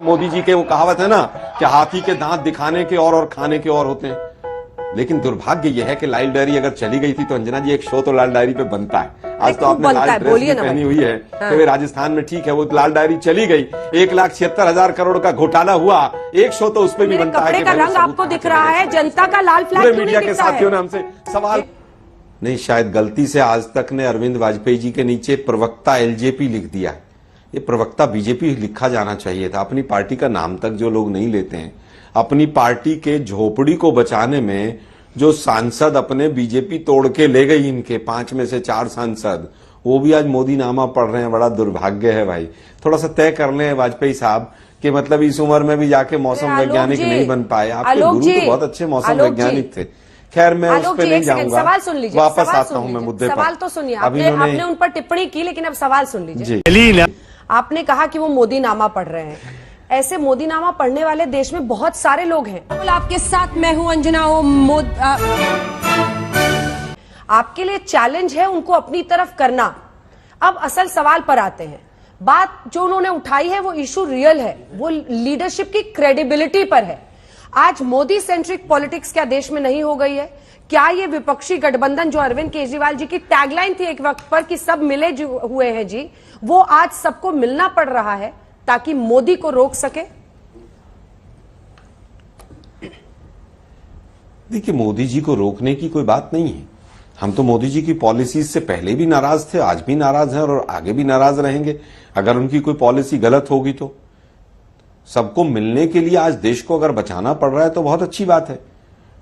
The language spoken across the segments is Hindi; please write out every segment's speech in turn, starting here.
मोदी जी के वो कहावत है ना कि हाथी के दांत दिखाने के और खाने के और होते हैं। लेकिन दुर्भाग्य यह है कि लाल डायरी अगर चली गई थी तो अंजना जी एक शो तो लाल डायरी पे बनता है। आज तो आपने लाल ड्रेस भी पहनी हुई है कि राजस्थान में ठीक है वो लाल डायरी चली गई, 1,76,000 करोड़ का घोटाला हुआ, एक शो तो उस पर भी बनता है। कपड़े का रंग आपको दिख रहा है, जनता का लाल फ्लैग क्यों मीडिया के साथियों ने हमसे सवाल नहीं, शायद गलती से आज तक ने अरविंद वाजपेयी जी के नीचे प्रवक्ता एलजेपी लिख दिया। ये प्रवक्ता बीजेपी लिखा जाना चाहिए था। अपनी पार्टी का नाम तक जो लोग नहीं लेते हैं, अपनी पार्टी के झोपड़ी को बचाने में जो सांसद अपने बीजेपी तोड़ के ले गई, इनके 5 में से 4 सांसद, वो भी आज मोदी नामा पढ़ रहे हैं। बड़ा दुर्भाग्य है भाई। थोड़ा सा तय कर लें वाजपेयी साहब कि मतलब इस उम्र में भी जाके मौसम वैज्ञानिक नहीं बन पाए। आपके गुरु तो बहुत अच्छे मौसम वैज्ञानिक थे। खैर मैं उस पर नहीं जाऊंगा, सवाल सुन लीजिए, वापस आता हूं मैं मुद्दे पर। सवाल तो सुनिए, आपने उन पर टिप्पणी की लेकिन अब सवाल सुन लीजिए। आपने कहा कि वो मोदी नामा पढ़ रहे हैं। ऐसे मोदी नामा पढ़ने वाले देश में बहुत सारे लोग हैं। आपके साथ मैं हूं अंजना, आपके लिए चैलेंज है उनको अपनी तरफ करना। अब असल सवाल पर आते हैं। बात जो उन्होंने उठाई है वो इशू रियल है, वो लीडरशिप की क्रेडिबिलिटी पर है। आज मोदी सेंट्रिक पॉलिटिक्स क्या देश में नहीं हो गई है? क्या ये विपक्षी गठबंधन जो अरविंद केजरीवाल जी की टैगलाइन थी एक वक्त पर कि सब मिले हुए हैं जी, वो आज सबको मिलना पड़ रहा है ताकि मोदी को रोक सके? देखिए, मोदी जी को रोकने की कोई बात नहीं है। हम तो मोदी जी की पॉलिसीज से पहले भी नाराज थे, आज भी नाराज हैं और आगे भी नाराज रहेंगे। अगर उनकी कोई पॉलिसी गलत होगी तो सबको मिलने के लिए आज देश को अगर बचाना पड़ रहा है तो बहुत अच्छी बात है।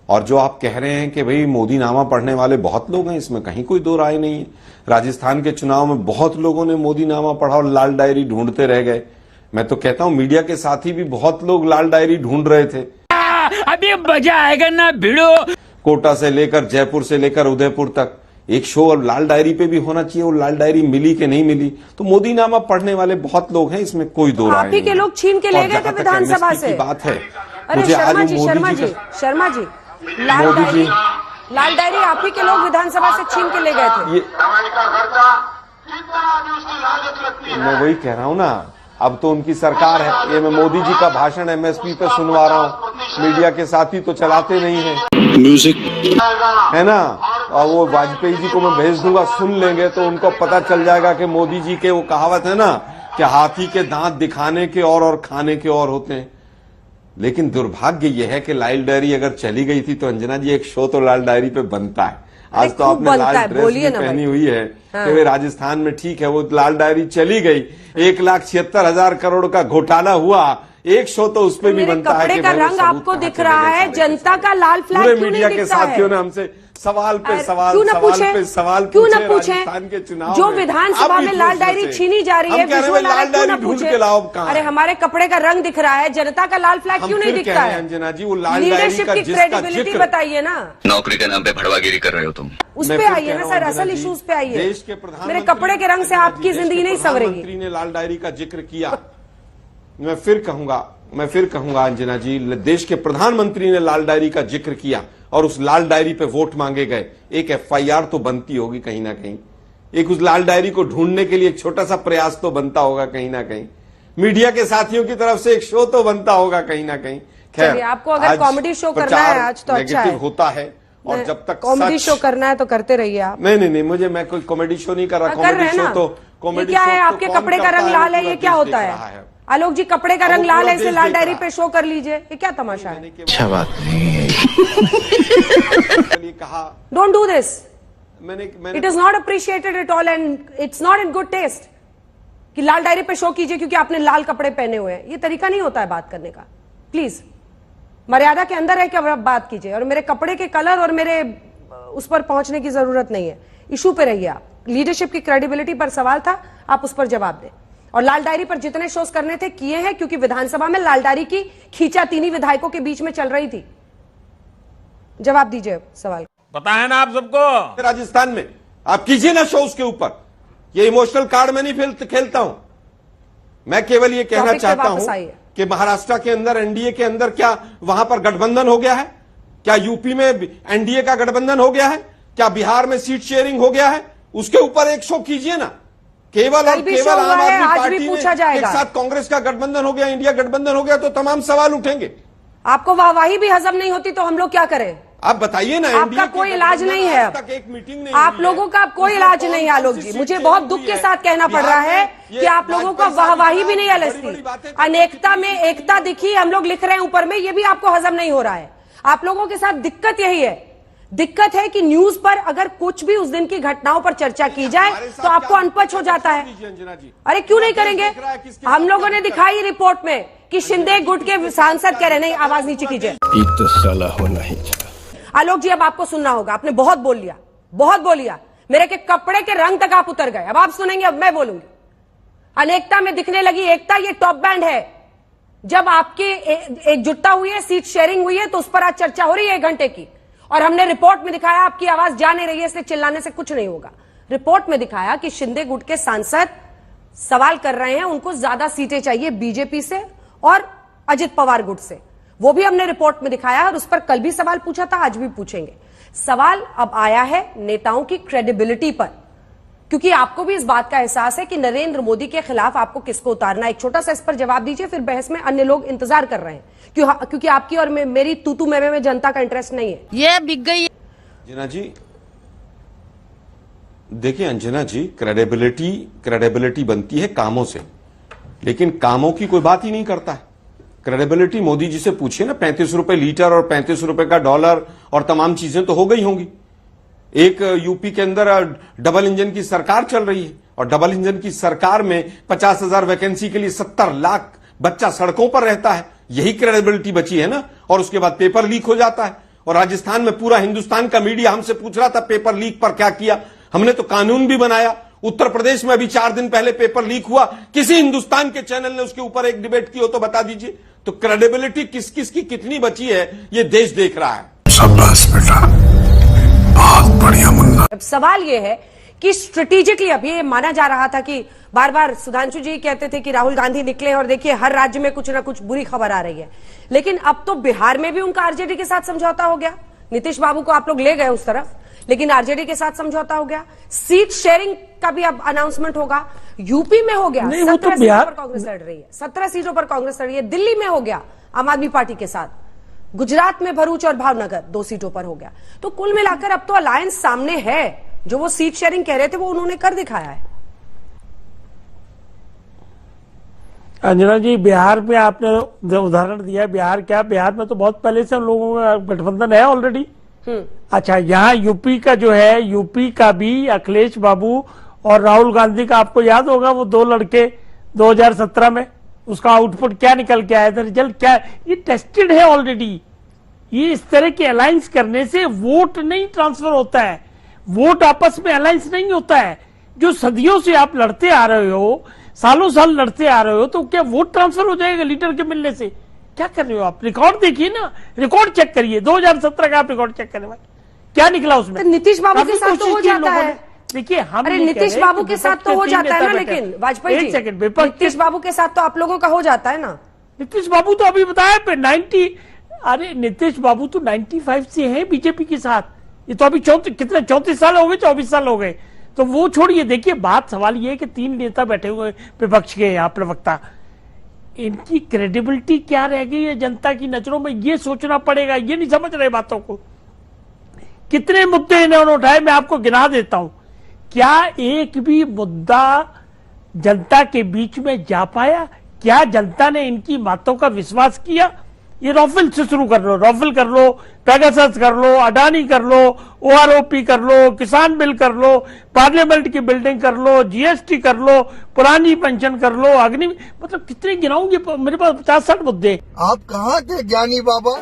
और जो आप कह रहे हैं कि भाई मोदी नामा पढ़ने वाले बहुत लोग हैं, इसमें कहीं कोई दो राय नहीं है। राजस्थान के चुनाव में बहुत लोगों ने मोदी नामा पढ़ा और लाल डायरी ढूंढते रह गए। मैं तो कहता हूं मीडिया के साथी भी बहुत लोग लाल डायरी ढूंढ रहे थे। अभी मजा आएगा ना भिड़ो। कोटा से लेकर जयपुर से लेकर उदयपुर तक एक शो और लाल डायरी पे भी होना चाहिए। और लाल डायरी मिली कि नहीं मिली, तो मोदी नामा पढ़ने वाले बहुत लोग हैं, इसमें कोई दो राय नहीं। आप ही के लोग छीन के ले गए थे विधानसभा से। बात है मुझे आज शर्मा जी लाल डायरी आप ही के लोग विधानसभा से छीन के ले गए थे। मैं वही कह रहा हूं ना, अब तो उनकी सरकार है। ये मैं मोदी जी का भाषण एमएसपी पे सुनवा रहा हूं, मीडिया के साथी तो चलाते नहीं है म्यूजिक, है ना। और वो वाजपेयी जी को मैं भेज दूंगा, सुन लेंगे तो उनको पता चल जाएगा कि मोदी जी के वो कहावत है ना कि हाथी के दांत दिखाने के और खाने के और होते हैं। लेकिन दुर्भाग्य यह है कि लाल डायरी अगर चली गई थी तो अंजना जी एक शो तो लाल डायरी पे बनता है। आज तो आपने लाल ड्रेस भी पहनी हुई है कि राजस्थान में ठीक है वो लाल डायरी चली गई, 1,76,000 करोड़ का घोटाला हुआ, एक शो तो उस पर भी बनता है। कपड़े का रंग आपको दिख रहा है, जनता का लाल फ्लैग क्यों नहीं मीडिया के साथियों ने हमसे सवाल पे सवाल क्यों न पूछे? के चुनाव जो विधानसभा में लाल डायरी छीनी जा रही है, लाल डायरी ढूंढ के लाओ कहां? अरे हमारे कपड़े का रंग दिख रहा है, जनता का लाल फ्लैग क्यों नहीं दिखता है? अंजना जी वो लाल डायरी का क्रेडिबिलिटी बताइए ना। नौकरी के नाम पे भड़वागिरी कर रहे हो तुम, उस पे आइए ना सर, असल इश्यूज पे आइए। देश के प्रधानमंत्री मेरे कपड़े के रंग से आपकी जिंदगी नहीं संवरेगी। प्रधानमंत्री ने लाल डायरी का जिक्र किया। मैं फिर कहूंगा अंजना जी, देश के प्रधानमंत्री ने लाल डायरी का जिक्र किया और उस लाल डायरी पे वोट मांगे गए। एक एफआईआर तो बनती होगी कहीं ना कहीं, एक उस लाल डायरी को ढूंढने के लिए एक छोटा सा प्रयास तो बनता होगा कहीं ना कहीं, मीडिया के साथियों की तरफ से एक शो तो बनता होगा कहीं ना कहीं। खैर, आपको अगर कॉमेडी शो करना है आज तो अच्छा है, होता है। और जब तक कॉमेडी शो करना है तो करते रहिए आप। नहीं, मैं कोई कॉमेडी शो नहीं कर रहा। कॉमेडी शो तो कॉमेडी क्या है? आपके कपड़े का रंग लाल है, ये क्या होता है? आलोक जी, कपड़े का रंग लाल है, इसे लाल डायरी पे शो कर लीजिए, ये क्या तमाशा है? अच्छा बात नहीं है। Don't do this, it is not appreciated at all and it's not in good taste कि लाल डायरी पे शो कीजिए क्योंकि आपने लाल कपड़े पहने हुए हैं। ये तरीका नहीं होता है बात करने का। प्लीज मर्यादा के अंदर है कि अब बात कीजिए, और मेरे कपड़े के कलर और मेरे उस पर पहुंचने की जरूरत नहीं है। इशू पे रहिए आप। लीडरशिप की क्रेडिबिलिटी पर सवाल था, आप उस पर जवाब दें। और लाल डायरी पर जितने शोज करने थे किए हैं, क्योंकि विधानसभा में लाल डायरी की खींचातानी विधायकों के बीच में चल रही थी। जवाब दीजिए सवाल। पता है ना आप सबको, राजस्थान में आप कीजिए ना शो उसके ऊपर। ये इमोशनल कार्ड में नहीं खेलता हूं मैं, केवल ये कहना चाहता हूं कि महाराष्ट्र के अंदर एनडीए के अंदर क्या वहां पर गठबंधन हो गया है? क्या यूपी में एनडीए का गठबंधन हो गया है? क्या बिहार में सीट शेयरिंग हो गया है? उसके ऊपर एक शो कीजिए ना। केवल और कल भी केवल शो आम हुआ है, आदमी आज पार्टी भी में पूछा एक जाएगा। साथ कांग्रेस का गठबंधन हो गया, इंडिया गठबंधन हो गया, तो तमाम सवाल उठेंगे। आपको वाहवाही भी हजम नहीं होती तो हम लोग क्या करें? आप बताइए ना, आपका कोई इलाज नहीं है, तक एक मीटिंग नहीं आप हुई लोगों का कोई है। इलाज नहीं है आलोक जी। मुझे बहुत दुख के साथ कहना पड़ रहा है कि आप लोगों का वाहवाही भी नहीं है अलस्ती। अनेकता में एकता दिखी, हम लोग लिख रहे हैं ऊपर में, ये भी आपको हजम नहीं हो रहा है। आप लोगों के साथ दिक्कत यही है, दिक्कत है कि न्यूज पर अगर कुछ भी उस दिन की घटनाओं पर चर्चा की जाए तो आपको अनपच हो जाता है। अरे क्यों नहीं करेंगे? हम लोगों ने दिखाई रिपोर्ट में कि शिंदे गुट के सांसद कह रहे, नहीं आवाज नीचे कीजिए। तो साला होना ही था। आलोक जी अब आपको सुनना होगा, आपने बहुत बोल लिया, बहुत बोल लिया, मेरे के कपड़े के रंग तक आप उतर गए। अब आप सुनेंगे, अब मैं बोलूंगी। अनेकता में दिखने लगी एकता, ये टॉप बैंड है। जब आपकी एकजुटता हुई है, सीट शेयरिंग हुई है, तो उस पर आज चर्चा हो रही है 1 घंटे की। और हमने रिपोर्ट में दिखाया आपकी आवाज जा नहीं रही है, इसलिए चिल्लाने से कुछ नहीं होगा। रिपोर्ट में दिखाया कि शिंदे गुट के सांसद सवाल कर रहे हैं, उनको ज्यादा सीटें चाहिए बीजेपी से और अजित पवार गुट से। वो भी हमने रिपोर्ट में दिखाया और उस पर कल भी सवाल पूछा था, आज भी पूछेंगे। सवाल अब आया है नेताओं की क्रेडिबिलिटी पर, क्योंकि आपको भी इस बात का एहसास है कि नरेंद्र मोदी के खिलाफ आपको किसको उतारना है। एक छोटा सा इस पर जवाब दीजिए, फिर बहस में अन्य लोग इंतजार कर रहे हैं, क्योंकि आपकी और मेरी तू में जनता का इंटरेस्ट नहीं है। ये बिक गई। अंजना जी देखिए, अंजना जी, क्रेडिबिलिटी बनती है कामों से, लेकिन कामों की कोई बात ही नहीं करता है। क्रेडिबिलिटी मोदी जी से पूछिए ना, 35 रुपए लीटर और 35 रुपए का डॉलर और तमाम चीजें तो हो गई होंगी। एक यूपी के अंदर डबल इंजन की सरकार चल रही है और डबल इंजन की सरकार में 50,000 वैकेंसी के लिए 70 लाख बच्चा सड़कों पर रहता है। यही क्रेडिबिलिटी बची है ना। और उसके बाद पेपर लीक हो जाता है और राजस्थान में पूरा हिंदुस्तान का मीडिया हमसे पूछ रहा था पेपर लीक पर क्या किया। हमने तो कानून भी बनाया। उत्तर प्रदेश में अभी 4 दिन पहले पेपर लीक हुआ, किसी हिंदुस्तान के चैनल ने उसके ऊपर एक डिबेट की हो तो बता दीजिए। तो क्रेडिबिलिटी किस किस की कितनी बची है ये देश देख रहा है। शाबाश बेटा, बहुत बढ़िया मुन्ना। अब सवाल यह है कि स्ट्रेटेजिकली अब ये माना जा रहा था कि बार बार सुधांशु जी कहते थे कि राहुल गांधी निकले और देखिए हर राज्य में कुछ ना कुछ बुरी खबर आ रही है, लेकिन अब तो बिहार में भी उनका आरजेडी के साथ समझौता हो गया। नीतीश बाबू को आप लोग ले गए उस तरफ, लेकिन आरजेडी के साथ समझौता हो गया। सीट शेयरिंग का भी अब अनाउंसमेंट होगा। यूपी में हो गया, 17 सीटों पर कांग्रेस लड़ रही है, 17 सीटों पर कांग्रेस लड़ रही है। दिल्ली में हो गया आम आदमी पार्टी के साथ। गुजरात में भरूच और भावनगर 2 सीटों पर हो गया। तो कुल मिलाकर अब तो अलायंस सामने है। जो वो सीट शेयरिंग कह रहे थे वो उन्होंने कर दिखाया है। अंजना जी, बिहार में आपने जो उदाहरण दिया, बिहार क्या, बिहार में तो बहुत पहले से हम लोगों का गठबंधन है ऑलरेडी। अच्छा, यहाँ यूपी का जो है, यूपी का भी अखिलेश बाबू और राहुल गांधी का आपको याद होगा वो 2 लड़के 2017 में उसका आउटपुट क्या निकल के आया था, रिजल्ट क्या, ये टेस्टेड है ऑलरेडी। ये इस तरह के अलायंस करने से वोट नहीं ट्रांसफर होता है, वोट आपस में अलायंस नहीं होता है। जो सदियों से आप लड़ते आ रहे हो, सालों साल लड़ते आ रहे हो, तो क्या वोट ट्रांसफर हो जाएगा लीडर के मिलने से? क्या कर रहे हो आप? रिकॉर्ड देखिए ना, रिकॉर्ड चेक करिए 2017 का, आप रिकॉर्ड चेक करने वाले क्या निकला उसमें। तो नीतीश बाबू के साथ तो हो जाता है। देखिए, हम अरे नीतीश बाबू के साथ तो हो जाता है ना, लेकिन वाजपेयी जी, नीतीश बाबू के साथ तो आप लोगों का हो जाता है ना। नीतीश बाबू तो अभी बताया पे 90, अरे नीतीश बाबू तो 95 से हैं बीजेपी के साथ। ये तो अभी 34 साल हो गए, 24 साल हो गए। तो वो छोड़िए, देखिए बात सवाल ये है कि 3 नेता बैठे हुए विपक्ष के यहाँ प्रवक्ता, इनकी क्रेडिबिलिटी क्या रह गई है जनता की नजरों में, ये सोचना पड़ेगा। ये नहीं समझ रहे बातों को। कितने मुद्दे इन्होंने उठाए, मैं आपको गिना देता हूं। क्या एक भी मुद्दा जनता के बीच में जा पाया? क्या जनता ने इनकी बातों का विश्वास किया? ये राफेल से शुरू कर लो, राफेल कर लो, पेगासस कर लो, अडानी कर लो, ओआरओपी कर लो, किसान बिल कर लो, पार्लियामेंट की बिल्डिंग कर लो, जीएसटी कर लो, पुरानी पेंशन कर लो, अग्नि, मतलब कितने गिनाऊंगे? मेरे पास 50-60 मुद्दे। आप कहाँ थे ज्ञानी बाबा?